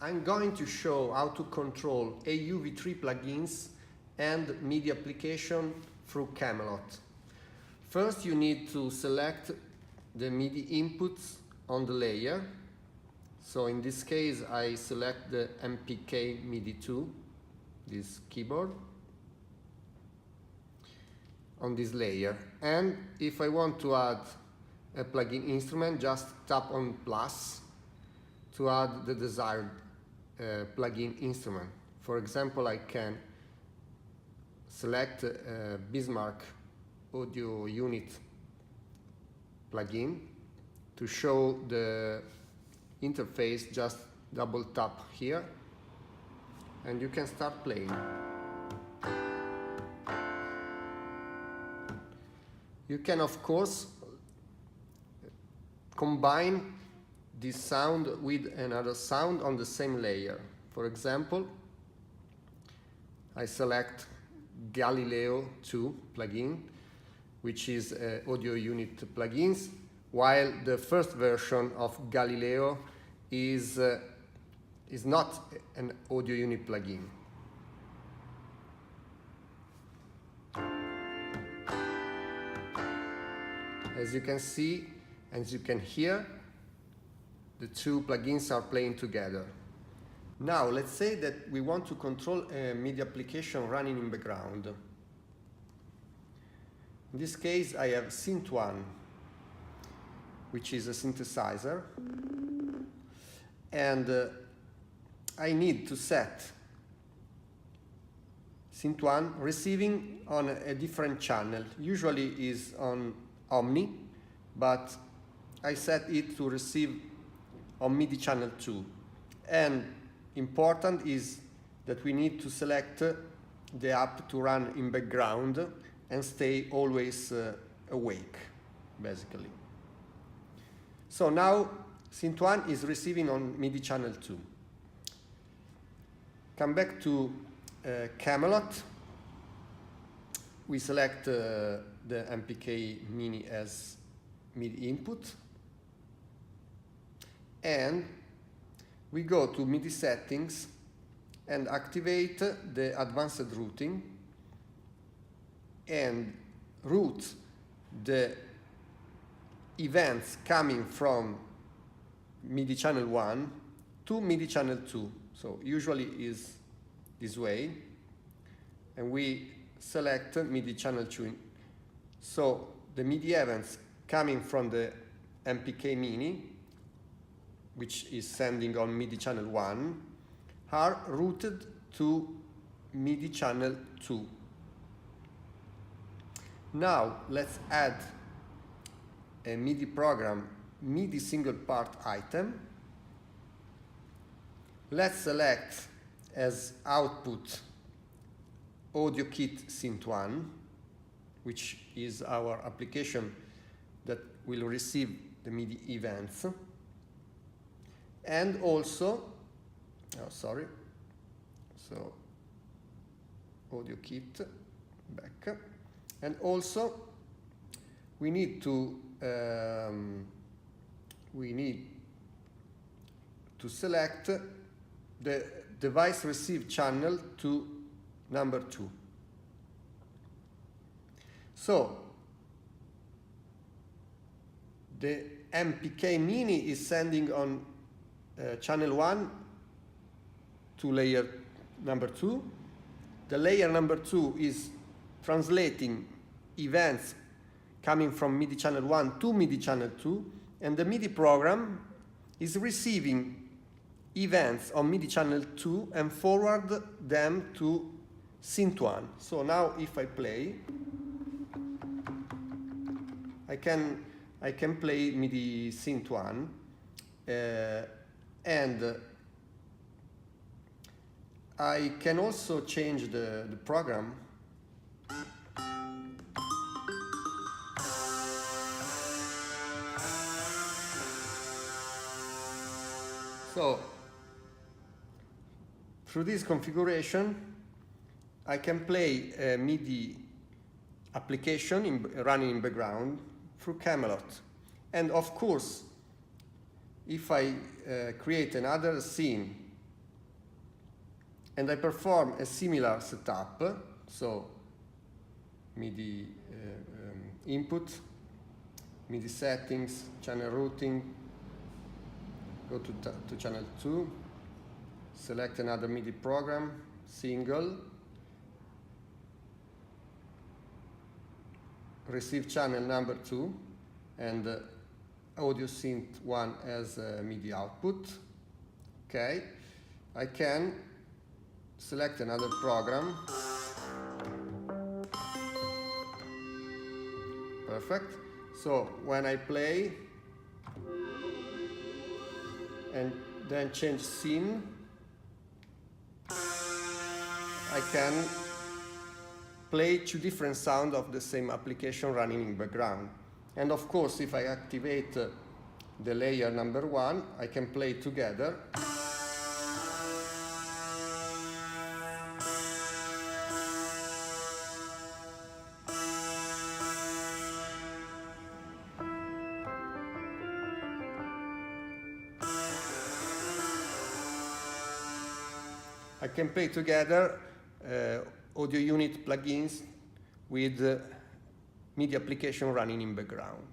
I'm going to show how to control AUv3 plugins and MIDI application through Camelot. First, you need to select the MIDI inputs on the layer. So in this case, I select the MPK MIDI 2, this keyboard, on this layer. And if I want to add a plugin instrument, just tap on plus to add the desired plugin instrument. For example, I can select Bismarck audio unit plugin. To show the interface, just double tap here and you can start playing. You can of course combine this sound with another sound on the same layer. For example, I select Galileo 2 plugin, which is audio unit plugins, while the first version of Galileo is not an audio unit plugin. As you can see, as you can hear, the two plugins are playing together. Now, let's say that we want to control a MIDI application running in background. In this case, I have Synth1, which is a synthesizer, and I need to set Synth1 receiving on a different channel. Usually is on Omni, but I set it to receive on MIDI channel 2. And important is that we need to select the app to run in background and stay always awake, basically. So now Synth1 is receiving on MIDI channel 2. Come back to Camelot. We select the MPK Mini as MIDI input. And we go to MIDI settings and activate the advanced routing and route the events coming from MIDI channel 1 to MIDI channel 2. So usually is this way, and we select MIDI channel 2. So the MIDI events coming from the MPK Mini, which is sending on MIDI channel 1, are routed to MIDI channel 2. Now let's add a MIDI program, MIDI single part item. Let's select as output Audio Kit Synth1, which is our application that will receive the MIDI events. And also, so Audio Kit, back. And also, we need to select the device receive channel to number 2. So the MPK Mini is sending on channel 1 to layer number 2. The layer number 2 is translating events coming from MIDI channel 1 to MIDI channel 2, and the MIDI program is receiving events on MIDI channel 2 and forward them to Synth1. So now if I play, I can play MIDI Synth1 and I can also change the program. So through this configuration, I can play a MIDI application running in background through Camelot. And of course, if I create another scene and I perform a similar setup. So MIDI input, MIDI settings, channel routing, go to channel 2, select another MIDI program, single, receive channel number 2, and audio synth 1 as MIDI output. Okay, I can select another program. Perfect. So when I play and then change scene, I can play two different sounds of the same application running in background. And of course, if I activate the layer number 1, I can play together. I can play together audio unit plugins with MIDI application running in background.